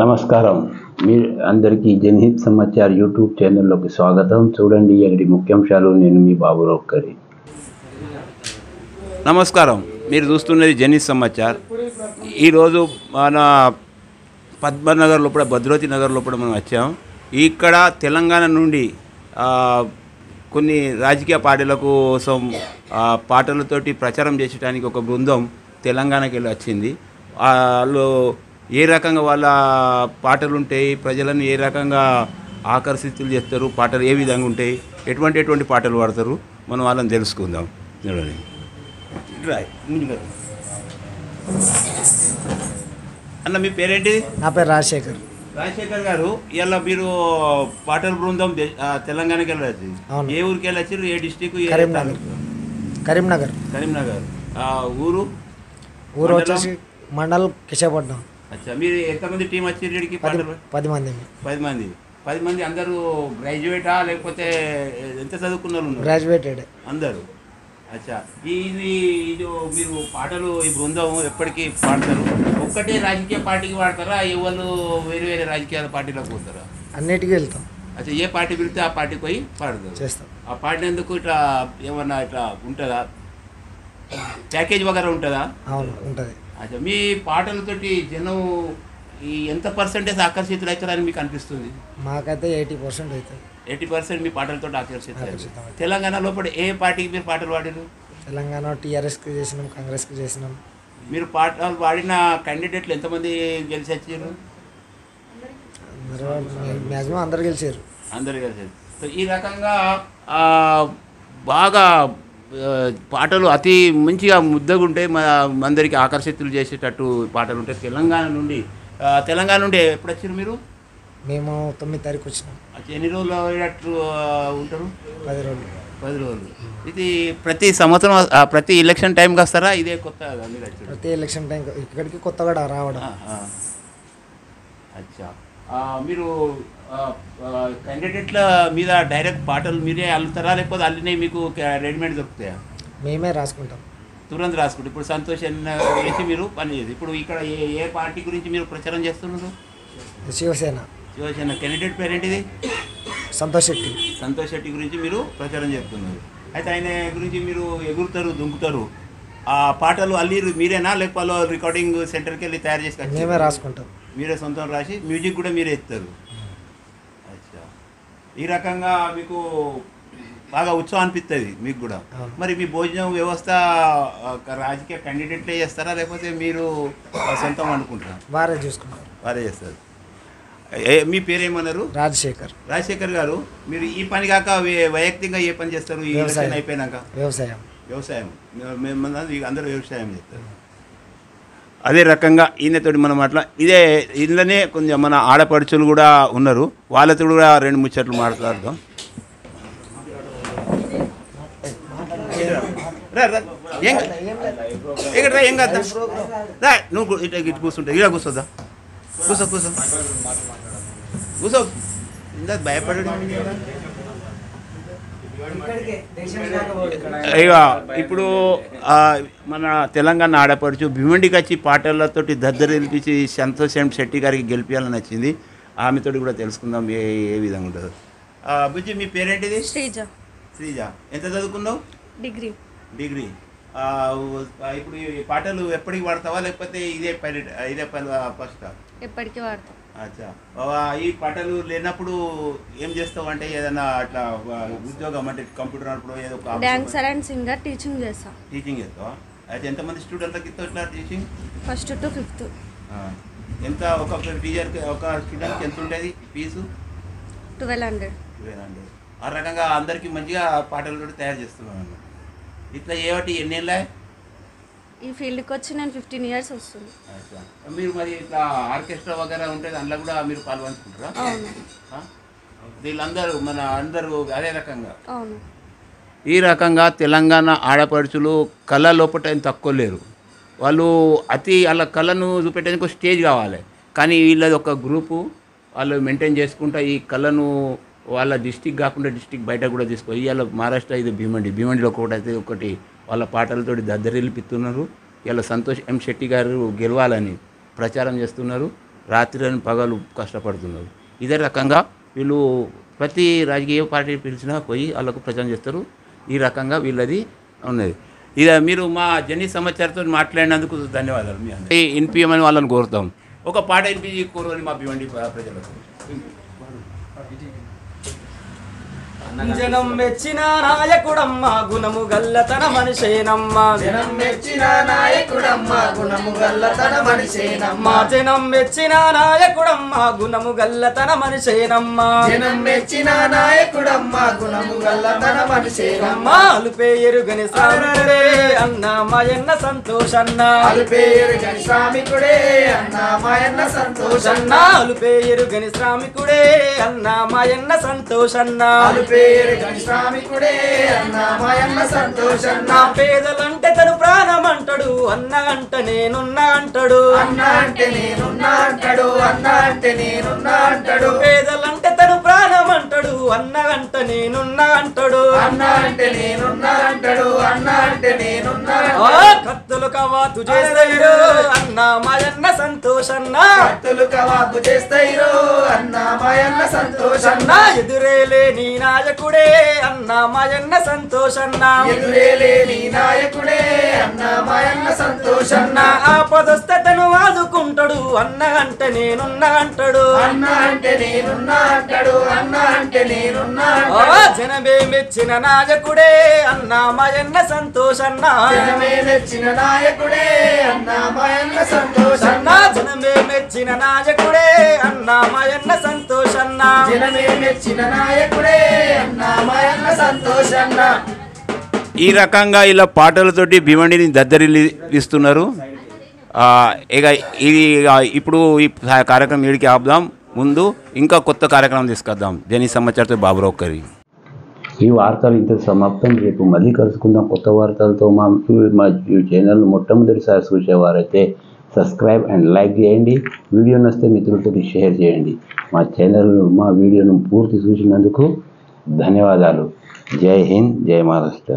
నమస్కారం. మీ అందరికీ జనహిత్ సమాచార్ యూట్యూబ్ ఛానల్లోకి స్వాగతం. చూడండి ఇక్కడి ముఖ్యాంశాలు. నేను మీ బాబురావు కరి. నమస్కారం. మీరు చూస్తున్నది జనహిత్ సమాచార్. ఈరోజు మన పద్మనగర్ లోపల భద్రావతి నగర్ లోపల మనం వచ్చాం. ఇక్కడ తెలంగాణ నుండి కొన్ని రాజకీయ పార్టీల కోసం పాటలతోటి ప్రచారం చేసడానికి ఒక బృందం తెలంగాణకి వెళ్ళి వచ్చింది. వాళ్ళు ఏ రకంగా వాళ్ళ పాటలు ఉంటాయి, ప్రజలను ఏ రకంగా ఆకర్షితులు చేస్తారు, పాటలు ఏ విధంగా ఉంటాయి, ఎటువంటి పాటలు పాడతారు, మనం వాళ్ళని తెలుసుకుందాం. చూడండి. అన్న, మీ పేరేంటి? నా పేరు రాజశేఖర్. రాజశేఖర్ గారు, ఇలా మీరు పాటల బృందం తెలంగాణకి వెళ్ళచ్చు. ఏ ఊరికి వెళ్ళచ్చు? ఏ డిస్టిక్? కరీంనగర్. కరీంనగర్. ఊరు వచ్చేసి మండల్ కిషాపట్నం. అచ్చా, మీరు ఎంతమంది టీం వచ్చారు ఇక్కడికి? 10 మంది. 10 మంది అందరూ గ్రాడ్యుయేటా లేకపోతే ఎంత చదువుకున్న వాళ్ళు? గ్రాడ్యుయేటెడ్ అందరూ. అచ్చా, ఇది మీరు పాటలు ఈ బృందం ఎప్పటికీ పాడతారు? ఒక్కటే రాజకీయ పార్టీకి పాడతారా? ఎవరు వేరే రాజకీయ పార్టీలకు పోతారా? అన్నిటికీ వెళ్తాం. అచ్చా, ఏ పార్టీ పిలిస్తే ఆ పార్టీకి పోయి పాడతారు? చేస్తాం. ఆ పార్టీ ఎందుకు ఇట్లా ఏమన్నా ఇట్లా ఉంటుందా? ప్యాకేజ్ వగేరా ఉంటుందా? అవును, ఉంటుంది. అచ్చా, మీ పాటలతోటి జనం ఎంత పర్సెంటేజ్ ఆకర్షితులు అవుతారని మీకు అనిపిస్తుంది? మాకైతే 80% అవుతుంది. 80% మీ పాటలతో ఆకర్షితులు. తెలంగాణ లోపల ఏ పార్టీకి మీరు పాటలు పాడారు? తెలంగాణ టీఆర్ఎస్కి చేసినాం, కాంగ్రెస్కి చేసినాం. మీరు పాటలు పాడిన క్యాండిడేట్లు ఎంతమంది గెలిచి వచ్చారు? మ్యాక్సిమం అందరు గెలిచారు. అందరు గెలిచారు. సో ఈ రకంగా బాగా పాటలు అతి మంచిగా ముద్దగా ఉంటాయి, అందరికీ ఆకర్షితులు చేసేటట్టు పాటలు ఉంటాయి. తెలంగాణ నుండి ఎప్పుడు వచ్చారు మీరు? మేము 9 తారీఖు వచ్చినాం. ఎన్ని రోజులు ఉంటారు? 10 రోజులు. 10 రోజులు. ఇది ప్రతి సంవత్సరం ప్రతి ఎలక్షన్ టైంకి వస్తారా? ఇదే కొత్త? ప్రతి ఎలక్షన్ టైం ఇక్కడికి కొత్తగా రావడం. అచ్చా, మీరు క్యాండిడేట్ల మీద డైరెక్ట్ పాటలు మీరే అల్లుతారా లేకపోతే అల్లినవి మీకు రెడీమేడ్ దొరుకుతాయా? మేమే రాసుకుంటాం. తురంత్ రాసుకుంటాం. ఇప్పుడు సంతోష్ గురించి మీరు పనిచేది. ఇప్పుడు ఇక్కడ ఏ పార్టీ గురించి మీరు ప్రచారం చేస్తున్నారు? శివసేన. క్యాండిడేట్ పేరేంటిది? సంతోష్ శెట్టి గురించి మీరు ప్రచారం చేస్తున్నారు. అయితే ఆయన గురించి మీరు ఎగురుతారు, దుంకుతారు. ఆ పాటలు అల్లిరు మీరేనా లేకపోతే రికార్డింగ్ సెంటర్కి వెళ్ళి తయారు చేసి? మేమే రాసుకుంటాం. మీరే సొంతం రాసి మ్యూజిక్ కూడా మీరే ఇస్తారు. అచ్చా, ఈ రకంగా మీకు బాగా ఉత్సవం అనిపిస్తుంది మీకు కూడా. మరి మీ భోజనం వ్యవస్థ రాజకీయ క్యాండిడేట్లే చేస్తారా లేకపోతే మీరు సొంతం అనుకుంటారా? వారే చూసుకుంటారు. వారే చేస్తారు. మీ పేరేమన్నారు? రాజశేఖర్ గారు, మీరు ఈ పని కాక వైయక్తికంగా ఏ పని చేస్తారు? ఈ ఎలక్షన్ అయిపోయినాక వ్యవసాయం. అందరూ వ్యవసాయం చేస్తారు. అదే రకంగా ఈయనతోటి మనం అట్లా ఇందులోనే కొంచెం మన ఆడపడుచులు కూడా ఉన్నారు, వాళ్ళతో కూడా 2 ముచ్చట్లు మాట్లాడదాం. ఏం కదా నువ్వు ఇటు కూర్చుంటా, ఇలా కూర్చోద్దా, కూర్చో ఇందా భయపడడం. ఇక ఇప్పుడు మన తెలంగాణ ఆడపడుచు భీమండికి వచ్చి పాటలతోటి దద్దరిల్పించి సంతోష్ శెట్టి గారికి గెలిపించాలని వచ్చింది. ఆమెతోటి కూడా తెలుసుకుందాం ఏ విధంగా ఉంటుందో. బుజ్జి, మీ పేరేంటిది? శ్రీజ. ఎంత చదువుకున్నావు? డిగ్రీ. ఇప్పుడు ఈ పాటలు ఎప్పటికి పాడతావా లేకపోతే ఇదే ఫస్ట్? ఎప్పటికీ వాడతాం. అచ్చా, ఈ పాటలు లేనప్పుడు ఏం చేస్తావు? అంటే ఏదైనా అట్లా ఉద్యోగం అంటే కంప్యూటర్ అప్పుడు ఏదో డాన్సర్ అండ్ సింగర్ టీచింగ్ చేస్తావా? అయితే ఎంతమంది స్టూడెంట్లకి ఇస్తావు ఇట్లా టీచింగ్? 1st to 5th. ఎంత ఒక టీచర్కి ఒక స్టూడెంట్కి ఎంత ఉంటుంది ఫీజు? 1200. ఆ రకంగా అందరికీ మంచిగా పాటలు కూడా తయారు చేస్తున్నాను. ఇట్లా ఎన్ని ఏళ్ళ ఈ ఫీల్డ్కి వచ్చి నేను 15 years వస్తుంది. మీరు మరి ఇట్లా ఆర్కెస్ట్రా వగేరా ఉంటుంది, అందులో కూడా మీరు పాల్గొంటుకుంటారా? వీళ్ళందరూ అందరూ అదే రకంగా. ఈ రకంగా తెలంగాణ ఆడపడుచులు కళ లోపల తక్కువ లేరు. వాళ్ళు వాళ్ళ కళను చూపెట్టడానికి స్టేజ్ కావాలి, కానీ వీళ్ళది ఒక గ్రూపు వాళ్ళు మెయింటైన్ చేసుకుంటా ఈ కళను వాళ్ళ డిస్టిక్ కాకుండా డిస్టిక్ బయట కూడా తీసుకో. ఇవాళ మహారాష్ట్ర ఇది భీమండిలో ఒకటి వాళ్ళ పాటలతోటి దద్దరిల్లిపిస్తున్నారు. ఇలా సంతోష్ ఎం శెట్టి గారు గెలవాలని ప్రచారం చేస్తున్నారు. రాత్రి పగలు కష్టపడుతున్నారు. ఇదే రకంగా వీళ్ళు ప్రతి రాజకీయ పార్టీ పిలిచినా పోయి వాళ్ళకు ప్రచారం చేస్తారు. ఈ రకంగా వీళ్ళది ఉన్నది. ఇదే మీరు మా జని సమాచారంతో మాట్లాడినందుకు ధన్యవాదాలు. మీ అందరికీ వినిపించమని వాళ్ళని కోరుతాం. ఒక పాట వినిపించి కోరని మా భివండి ప్రజలకు. జనం మెచ్చిన నాయకుడమ్మ గుణము గల్లతన మనిషేనమ్మ. జనం మెచ్చిన నాయకుడమ్మ గుణము గల్లతన మనిషేనమ్మ. జనం మెచ్చిన నాయకుడమ్మ గుణము గల్లతన మనిషేనమ్మ. జనం మెచ్చిన నాయకుడమ్మ గుణము గల్లతన మనిషేనమ్మ. అలుపే ఎరుగని శ్రామికుడే అన్న మాయన్న సంతోషన్న. అలుపే ఎరుగని శ్రామికుడే అన్న మాయన్న సంతోషన్న. అలుపే ఎరుగని శ్రామికుడే అన్న మాయన్న సంతోషన్న. అలుపే ఎరుగని శ్రామికుడే అన్న మాయన్న సంతోషన్న. పేదలంటే తను ప్రాణం అంటాడు అన్న అంట నేనున్నా అంటాడు. అన్న అంటే నేనున్నా అంటాడు. అన్న అంటే నేనున్నా అంటాడు. పేదలంటే తను ప్రాణం అంటాడు అన్న అంట నేనున్నా అంటాడు. అన్న అంటే నేనున్నా అంటాడు. అన్న అంటే నేనున్నా కత్తులు కవాతు చేస్తాయిరో అన్న మాయన్న సంతోషన్న. కత్తులు కవాతు చేస్తాయిరో అన్న మాయన్న సంతోషన్న. ఎదురేలే నీ నాయకుడే అన్న మాయన్న సంతోషన్న. ఎదురేలే నీ నాయకుడే అన్న మాయన్న సంతోషన్న. ఆపదొస్తే తను ఆదుకుంటాడు అన్న అంటే నేనున్నా అంటాడు. అన్న అంటే నేనున్నా అంటాడు. అన్న అంటే నేనున్నా జనమే మెచ్చిన నాయకుడే అన్న మాయన్న సంతోషన్న. జనమే మెచ్చిన నాయకుడే అన్న మాయన్న సంతోషన్న. జనమే మెచ్చిన నాయకుడే అన్న మాయన్న సంతోషన్న. జనమే మెచ్చిన నాయకుడే అన్న మాయన్న సంతోషన్న. ఈ రకంగా ఇలా పాటలతోటి భివండిని దద్దరిల్లిస్తున్నారు. ఇక ఇది ఇప్పుడు ఈ కార్యక్రమం వీడికి ఆపుదాం. ముందు ఇంకా కొత్త కార్యక్రమం తీసుకొద్దాం. జని సమాచారంతో బాబురావు కరీ. ఈ వార్తలు ఇంత సమాప్తం. రేపు మళ్ళీ కలుసుకుందాం కొత్త వార్తలతో. మా ఛానల్ మొట్టమొదటిసారి చూసేవారైతే సబ్స్క్రైబ్ అండ్ లైక్ చేయండి. వీడియో నచ్చితే మిత్రులతో షేర్ చేయండి. మా వీడియోను పూర్తి చూసినందుకు ధన్యవాదాలు. జై హింద్, జై మహారాష్ట్ర.